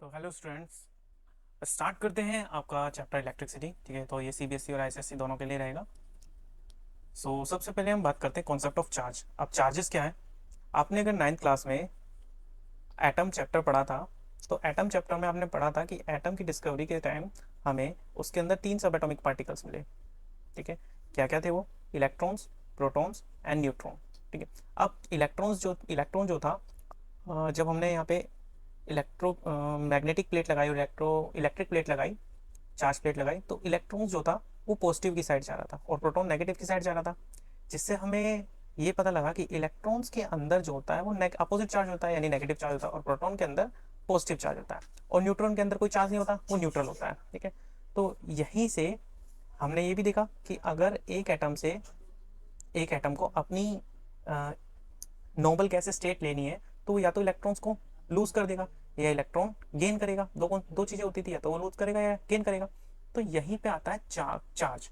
तो hello students, start करते हैं आपका चैप्टर इलेक्ट्रिसिटी। ठीक है, तो ये सीबीएसई और आईसीएसई दोनों के लिए रहेगा। सबसे पहले हम बात करते हैं कॉन्सेप्ट ऑफ चार्ज। अब चार्जेस क्या है? आपने अगर नाइन्थ क्लास में एटम चैप्टर पढ़ा था, तो एटम चैप्टर में आपने पढ़ा था कि एटम की डिस्कवरी के टाइम हमें उसके अंदर 3 सब एटॉमिक पार्टिकल्स मिले। ठीक है, क्या क्या थे वो? Electrons, protons and neutron. ठीक है, अब इलेक्ट्रॉन जो था, जब हमने यहाँ पे इलेक्ट्रो मैग्नेटिक प्लेट लगाई और इलेक्ट्रिक प्लेट लगाई, चार्ज प्लेट लगाई, तो इलेक्ट्रॉन्स जो था वो पॉजिटिव की साइड जा रहा था और प्रोटॉन नेगेटिव की साइड जा रहा था। जिससे हमें ये पता लगा कि इलेक्ट्रॉन्स के अंदर जो होता है वो अपोजिट चार्ज होता है, यानी नेगेटिव चार्ज होता है, और प्रोटॉन के अंदर पॉजिटिव चार्ज होता है। और न्यूट्रॉन के अंदर कोई चार्ज नहीं होता, वो न्यूट्रल होता है। ठीक है, तो यहीं से हमने ये भी देखा कि अगर एक एटम को अपनी नोबल गैस स्टेट लेनी है, तो वो या तो इलेक्ट्रॉन्स को लूज कर देगा या इलेक्ट्रॉन गेन करेगा। दो चीजें होती थी, या तो वो लूज करेगा या गेन करेगा। तो यहीं पे आता है चार्ज।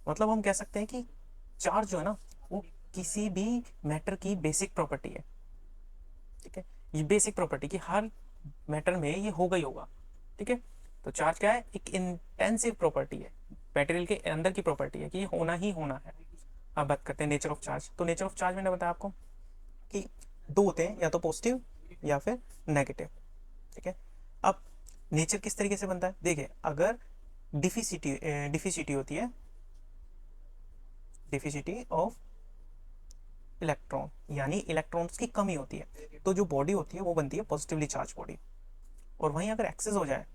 मतलब हम कह सकते हैं कि चार्ज जो है ना, वो किसी भी मैटर की बेसिक प्रॉपर्टी है। ठीक है, ये बेसिक प्रॉपर्टी कि हर मैटर में ये होगा ही होगा। ठीक है, तो चार्ज क्या है? एक इंटेंसिव प्रॉपर्टी है, मटेरियल के अंदर की प्रॉपर्टी है कि ये होना ही होना है। अब बात करते हैं नेचर ऑफ चार्ज। तो नेचर ऑफ चार्ज मैंने बताया आपको कि दो होते हैं, या तो पॉजिटिव या फिर नेगेटिव। ठीक है, अब नेचर किस तरीके से बनता है? देखिए, अगर डिफिसिटी होती है, डिफिसिटी ऑफ इलेक्ट्रॉन, यानी इलेक्ट्रॉन्स की कमी होती है, तो जो बॉडी होती है वो बनती है पॉजिटिवली चार्ज बॉडी। और वहीं अगर एक्सेस हो जाए,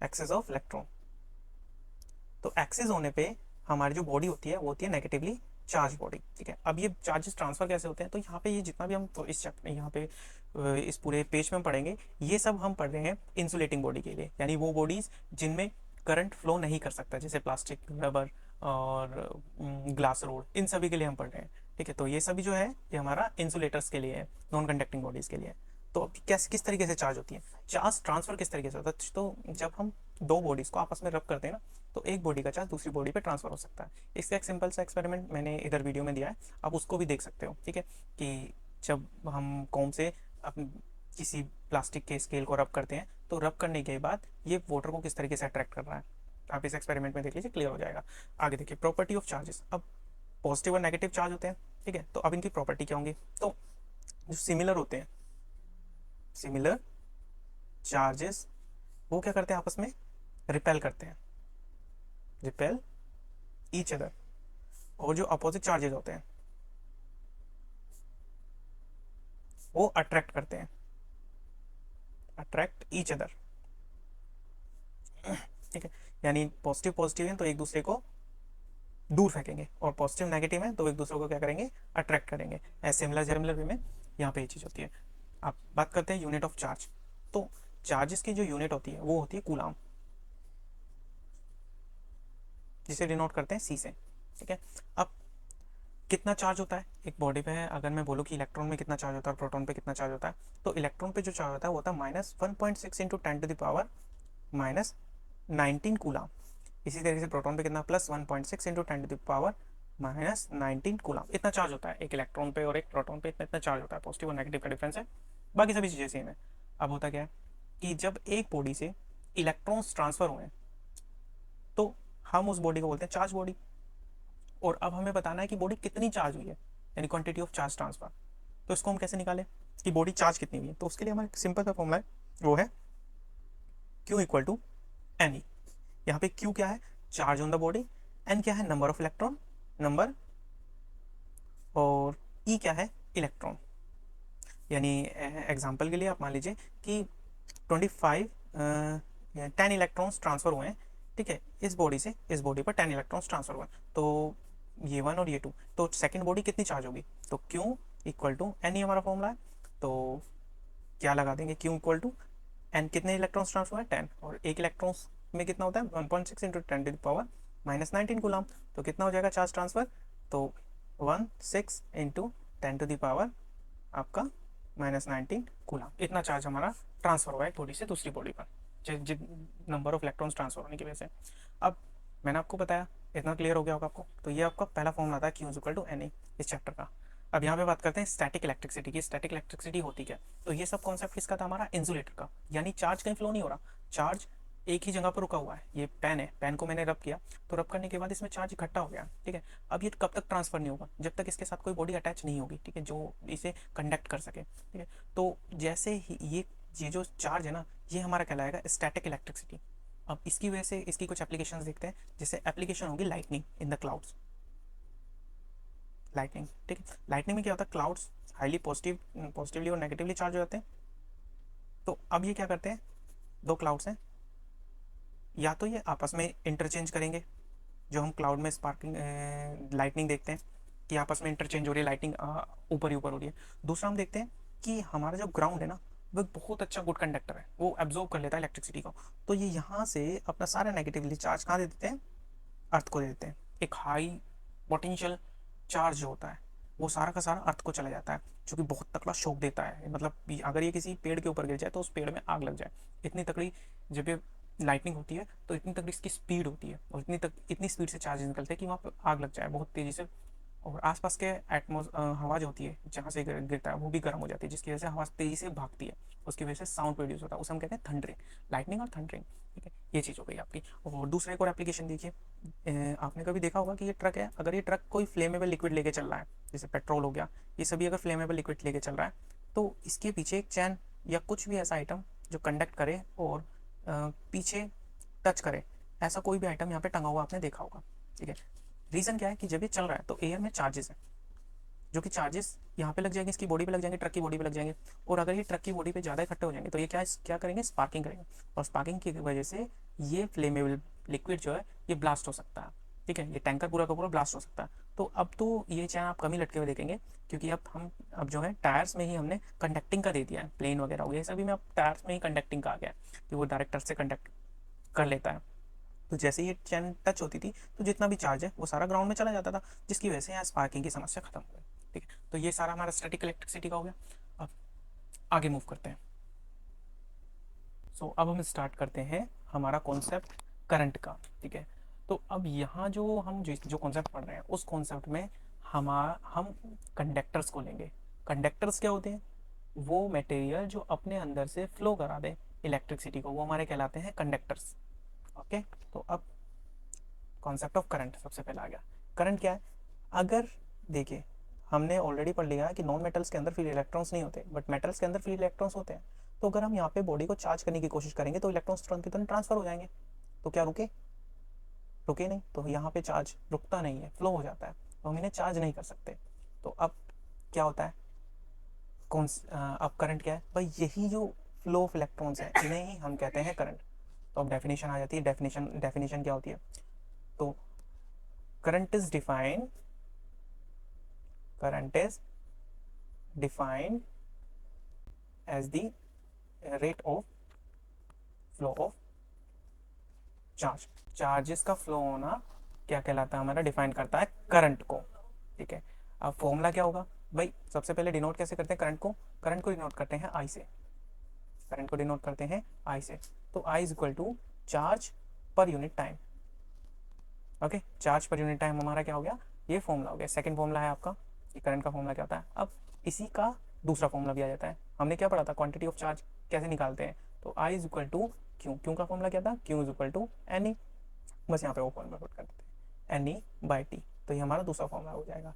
एक्सेस ऑफ इलेक्ट्रॉन, तो एक्सेस होने पे हमारी जो बॉडी होती है वो होती है नेगेटिवली चार्ज बॉडी। ठीक है, अब ये चार्जेस ट्रांसफर कैसे होते हैं? तो यहाँ पे ये जितना भी हम तो इस चैप्टर यहाँ पे इस पूरे पेज में हम पढ़ेंगे, ये सब हम पढ़ रहे हैं इंसुलेटिंग बॉडी के लिए, यानी वो बॉडीज जिनमें करंट फ्लो नहीं कर सकता, जैसे प्लास्टिक, रबर और ग्लास रोड, इन सभी के लिए हम पढ़ रहे हैं। ठीक है, तो ये सभी जो है ये हमारा इंसुलेटर्स के लिए है, नॉन कंडक्टिंग बॉडीज के लिए। तो अब कैसे, किस तरीके से चार्ज होती है? चार्ज ट्रांसफर किस तरीके से होता है? तो जब हम दो बॉडीज को आपस में रब करते हैं ना, तो एक बॉडी का चार्ज दूसरी बॉडी पे ट्रांसफर हो सकता है। इसका एक सिंपल सा एक्सपेरिमेंट मैंने इधर वीडियो में दिया है, आप उसको भी देख सकते हो। ठीक है, कि जब हम कॉम से किसी प्लास्टिक के स्केल को रब करते हैं, तो रब करने के बाद ये वाटर को किस तरीके से अट्रैक्ट कर रहा है, आप इस एक्सपेरिमेंट में देख लीजिए, क्लियर हो जाएगा। आगे देखिए, प्रॉपर्टी ऑफ चार्जेस। अब पॉजिटिव और नेगेटिव चार्ज होते हैं। ठीक है, तो अब इनकी प्रॉपर्टी क्या होंगी? तो जो सिमिलर होते हैं, सिमिलर चार्जेस, वो क्या करते हैं? आपस में रिपेल करते हैं, रिपेल ईच अदर। और जो अपोजिट चार्जेस होते हैं वो अट्रैक्ट करते हैं, अट्रैक्ट ईच अदर। ठीक है, यानी पॉजिटिव पॉजिटिव है तो एक दूसरे को दूर फेंकेंगे, और पॉजिटिव नेगेटिव है तो एक दूसरे को क्या करेंगे? अट्रैक्ट करेंगे। ऐसे सिमिलर सिमिलर वे में यहाँ पे ये चीज़ होती है। आप बात करते हैं यूनिट ऑफ चार्ज। तो चार्जेस की जो यूनिट होती है वो होती है कूलाम, जिसे डिनोट करते हैं सी से। ठीक है, अब कितना चार्ज होता है एक बॉडी पे है? अगर मैं बोलूँ कि इलेक्ट्रॉन में कितना चार्ज होता है और प्रोटॉन पे कितना चार्ज होता है, तो इलेक्ट्रॉन पे जो चार्ज होता है वो होता है -1.6 into 10 to the power -19 coulomb. इसी तरीके से प्रोटॉन पे कितना? +1.6 into 10 to the power -19 coulomb. इतना चार्ज होता है एक इलेक्ट्रॉन पे और एक प्रोटॉन पे, इतना इतना चार्ज होता है। पॉजिटिव और नेगेटिव का डिफरेंस है, बाकी सभी चीज़ें सेम है। अब होता क्या है कि जब एक बॉडी से इलेक्ट्रॉन्स ट्रांसफर हुए, तो हम उस बॉडी को बोलते हैं चार्ज बॉडी। और अब हमें बताना है कि बॉडी कितनी चार्ज हुई है, यानी क्वांटिटी ऑफ चार्ज ट्रांसफर। तो इसको हम कैसे निकालें कि बॉडी चार्ज कितनी हुई है? तो उसके लिए हमारा एक सिंपल सा फॉर्मूला है, वो है Q equal to N E. यहाँ पे Q क्या है? Charge on the body. N क्या है? Number of electron, number. और ई क्या है? इलेक्ट्रॉन। यानी एग्जांपल के लिए आप मान लीजिए कि 25 10 इलेक्ट्रॉन्स ट्रांसफर हुए हैं। ठीक है, इस बॉडी से इस बॉडी पर 10 इलेक्ट्रॉन्स ट्रांसफर हुए, तो ये वन और ये टू, तो सेकंड बॉडी कितनी चार्ज होगी? तो क्यू इक्वल टू एन ही हमारा फॉर्मूला है। तो क्या लगा देंगे? क्यू इक्वल टू एन, कितने इलेक्ट्रॉन्स ट्रांसफर है? 10, और एक इलेक्ट्रॉन्स में कितना होता है? 1.6 into 10 to the power -19 coulomb. तो कितना हो जाएगा चार्ज ट्रांसफर? तो 16 इंटू 10 to the पावर आपका -19 कूलाम। इतना चार्ज हमारा ट्रांसफर हुआ है एक बॉडी से दूसरी बॉडी पर, नंबर ऑफ इलेक्ट्रॉन्स ट्रांसफर होने की वजह से। अब मैंने आपको बताया, इतना क्लियर हो गया होगा आपको। तो ये आपका पहला फॉर्मूला था Q equal to N A इस चैप्टर का। अब यहाँ पे बात करते हैं स्टैटिक इलेक्ट्रिसिटी की। स्टैटिक इलेक्ट्रिसिटी होती क्या? तो ये सब कॉन्सेप्ट किसका था? हमारा इंसुलेटर का। यानी चार्ज कहीं फ्लो नहीं हो रहा, चार्ज एक ही जगह पर रुका हुआ है। ये पेन है, पेन को मैंने रब किया, तो रब करने के बाद इसमें चार्ज इकट्ठा हो गया, ठीक है। अब ये कब तक ट्रांसफर नहीं होगा? जब तक इसके साथ कोई बॉडी अटैच नहीं होगी, ठीक है, जो इसे कंडक्ट कर सके, ठीक है। तो जैसे ही ये जो चार्ज है ना, ये हमारा कहलाएगा स्टैटिक इलेक्ट्रिसिटी। अब इसकी वजह से इसकी कुछ एप्लीकेशंस देखते हैं। जैसे एप्लीकेशन होगी lightning in the clouds. Lightning, ठीक है। लाइटनिंग में क्या होता है? क्लाउड्स हाईली पॉजिटिवली और नेगेटिवली चार्ज हो जाते हैं। तो अब ये क्या करते हैं, दो क्लाउड्स हैं, या तो ये आपस में इंटरचेंज करेंगे, जो हम क्लाउड में स्पार्किंग लाइटनिंग देखते हैं कि आपस में इंटरचेंज हो रही है, लाइटिंग ऊपर ही ऊपर हो रही है। दूसरा हम देखते हैं कि हमारा जो ग्राउंड है ना, वो एक बहुत अच्छा गुड कंडक्टर है, वो एब्जॉर्ब कर लेता है इलेक्ट्रिसिटी को। तो ये यहाँ से अपना सारा नेगेटिवली चार्ज कहाँ दे देते हैं? अर्थ को दे देते हैं। एक हाई पोटेंशियल चार्ज जो होता है, वो सारा का सारा अर्थ को चला जाता है, जो कि बहुत तगड़ा शॉक देता है। मतलब अगर ये किसी पेड़ के ऊपर गिर जाए तो उस पेड़ में आग लग जाए, इतनी तगड़ी। जब ये लाइटनिंग होती है तो इतनी तगड़ी इसकी स्पीड होती है, और इतनी स्पीड से चार्ज निकलते हैं कि वहाँ पर आग लग जाए बहुत तेज़ी से। और आसपास के हवा जो होती है जहाँ से गिरता है वो भी गर्म हो जाती है, जिसकी वजह से हवा तेज़ी से भागती है, उसकी वजह से साउंड प्रोड्यूस होता है। उसे हम कहते हैं थंडरिंग, लाइटनिंग और थंडरिंग, ठीक है। ये चीज़ हो गई आपकी। और दूसरा एक और एप्लीकेशन देखिए, आपने कभी देखा होगा कि ये ट्रक है, अगर ये ट्रक कोई फ्लेमेबल लिक्विड लेके चल रहा है, जैसे पेट्रोल हो गया, ये सभी अगर फ्लेमेबल लिक्विड लेके चल रहा है, तो इसके पीछे एक चैन या कुछ भी ऐसा आइटम जो कंडक्ट करे और पीछे टच करे, ऐसा कोई भी आइटम यहाँ पे टंगा हुआ आपने देखा होगा, ठीक है। रीज़न क्या है कि जब ये चल रहा है तो एयर में चार्जेस है, जो कि चार्जेस यहाँ पे लग जाएंगे, इसकी बॉडी पे लग जाएंगे, ट्रक की बॉडी पे लग जाएंगे। और अगर ये ट्रक की बॉडी पे ज़्यादा इकट्ठे हो जाएंगे तो ये क्या क्या करेंगे? स्पार्किंग करेंगे, और स्पार्किंग की वजह से ये फ्लेमेबल लिक्विड जो है ये ब्लास्ट हो सकता है, ठीक है। ये टैंकर पूरा का पूरा ब्लास्ट हो सकता है। तो अब तो ये चैन आप कम ही लटके हुए देखेंगे, क्योंकि अब जो है टायर्स में ही हमने कंडक्टिंग का दे दिया है। प्लेन वगैरह हो गया, सभी में अब टायर्स में ही कंडक्टिंग का आ गया है कि वो डायरेक्टर से कंडक्ट कर लेता है। तो जैसे ही ये चैन टच होती थी तो जितना भी चार्ज है वो सारा ग्राउंड में चला जाता था, जिसकी वजह से यहाँ स्पार्किंग की समस्या खत्म हो गई, ठीक है। तो ये सारा हमारा स्टैटिक इलेक्ट्रिसिटी का हो गया। अब आगे मूव करते हैं। अब हम स्टार्ट करते हैं हमारा कॉन्सेप्ट करंट का, ठीक है। तो अब यहाँ जो कॉन्सेप्ट पढ़ रहे हैं उस कॉन्सेप्ट में हम कंडक्टर्स को लेंगे। कंडक्टर्स क्या होते हैं? वो मटेरियल जो अपने अंदर से फ्लो करा दे इलेक्ट्रिसिटी को, वो हमारे कहलाते हैं कंडक्टर्स, ओके। तो अब कॉन्सेप्ट ऑफ करंट सबसे पहले आ गया। करंट क्या है? अगर देखिए, हमने ऑलरेडी पढ़ लिया है कि नॉन मेटल्स के अंदर फ्री इलेक्ट्रॉन्स नहीं होते, बट मेटल्स के अंदर फ्री इलेक्ट्रॉन्स होते हैं। तो अगर हम यहाँ पे बॉडी को चार्ज करने की कोशिश करेंगे तो इलेक्ट्रॉन्स तुरंत की तुरंत ट्रांसफर हो जाएंगे। तो क्या रुके? रुके नहीं। तो यहाँ पे चार्ज रुकता नहीं है, फ्लो हो जाता है, तो हम इन्हें चार्ज नहीं कर सकते। तो अब क्या होता है? अब करंट क्या है भाई? यही जो फ्लो ऑफ इलेक्ट्रॉन्स है इन्हें ही हम कहते हैं करंट। तो अब डेफिनेशन आ जाती है। डेफिनेशन क्या होती है? तो current is defined as the rate of flow of charge। Charges का फ्लो होना क्या कहलाता है? हमारा डिफाइन करता है करंट को, ठीक है। अब फॉर्मूला क्या होगा भाई? सबसे पहले डिनोट कैसे करते हैं करंट को? करंट को डिनोट करते हैं आई से। करंट को डिनोट करते हैं आई से। तो I is equal to charge per unit time, okay. Charge per unit time हमारा क्या हो गया? ये फॉर्मूला हो गया। सेकंड फॉर्मूला है आपका कि करंट का फॉर्मूला क्या होता है। अब इसी का दूसरा फॉर्मूला भी आ जाता है। हमने क्या पढ़ा था? क्वांटिटी ऑफ चार्ज कैसे निकालते हैं? तो I is equal to Q. Q का फॉर्मूला क्या था? Q is equal to N E. बस यहाँ पे वो फॉर्मूला पुट कर देते हैं, एन ई बाई टी। तो ये हमारा दूसरा फॉर्मूला हो जाएगा,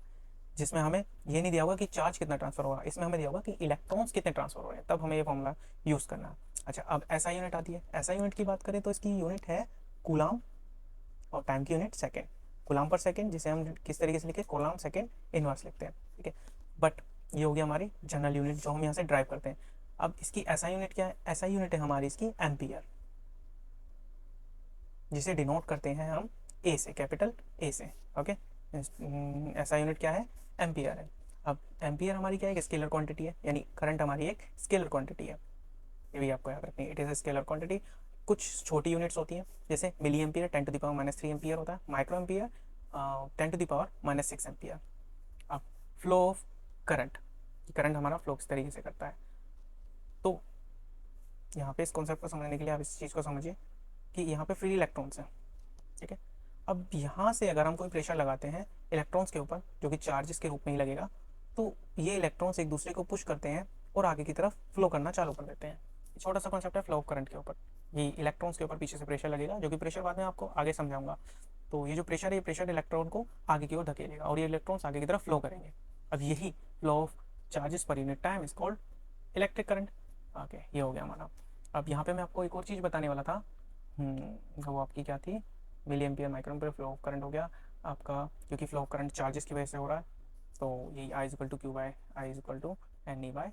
जिसमें हमें ये नहीं दिया होगा कि चार्ज कितना ट्रांसफर होगा, इसमें हमें दिया होगा कि इलेक्ट्रॉन्स कितने ट्रांसफर हो रहे हैं, तब हमें ये फॉर्मूला यूज़ करना है। अच्छा, अब ऐसा यूनिट आती है। ऐसा यूनिट की बात करें तो इसकी यूनिट है कूलाम, और टाइम की यूनिट सेकेंड। कूलाम पर सेकेंड, जिसे हम किस तरीके से लिखे? कूलाम सेकेंड इनवर्स लिखते हैं, ठीक है। बट ये हो गया हमारी जनरल यूनिट जो हम यहाँ से ड्राइव करते हैं। अब इसकी ऐसा यूनिट क्या है? ऐसा यूनिट है हमारी इसकी एम्पियर, जिसे डिनोट करते हैं हम ए से, कैपिटल ए से, ओके। ऐसा यूनिट क्या है? एम्पियर है। अब एम्पियर हमारी क्या है? एक स्केलर क्वांटिटी है, यानी करंट हमारी एक स्केलर क्वांटिटी है। ये भी आपको याद रखनी है, इट इज़ स्केलर क्वांटिटी। कुछ छोटी यूनिट्स होती हैं, जैसे मिली एम्पियर 10⁻³ एम्पियर होता है, माइक्रो एम्पियर 10⁻⁻6 एम्पियर। अब फ्लो ऑफ करंट, करंट हमारा फ्लो किस तरीके से करता है? तो यहाँ पे इस कॉन्सेप्ट को समझने के लिए आप इस चीज़ को समझिए कि यहाँ पे फ्री इलेक्ट्रॉन्स हैं, ठीक है। अब यहाँ से अगर हम कोई प्रेशर लगाते हैं इलेक्ट्रॉन्स के ऊपर, जो कि चार्जेस के रूप में ही लगेगा, तो ये इलेक्ट्रॉन्स एक दूसरे को पुश करते हैं और आगे की तरफ फ्लो करना चालू कर देते हैं। छोटा सा कॉन्सेप्ट है फ्लो ऑफ करंट के ऊपर। ये इलेक्ट्रॉन्स के ऊपर पीछे से प्रेशर लगेगा, जो कि प्रेशर बाद में आपको आगे समझाऊंगा। तो ये जो प्रेशर है, ये प्रेशर इलेक्ट्रॉन को आगे की ओर धकेलेगा और ये इलेक्ट्रॉन्स आगे की तरफ फ्लो करेंगे। अब यही फ्लो ऑफ चार्जेस पर unit time is called electric current. Okay, ये हो गया हमारा। अब यहाँ पे मैं आपको एक और चीज़ बताने वाला था, वो आपकी क्या थी, मिली एम्पियर माइक्रोन पर फ्लो ऑफ करंट हो गया आपका, क्योंकि फ्लो ऑफ करंट चार्जेस की वजह से हो रहा है। तो यही I is equal to Q by I is equal to N E by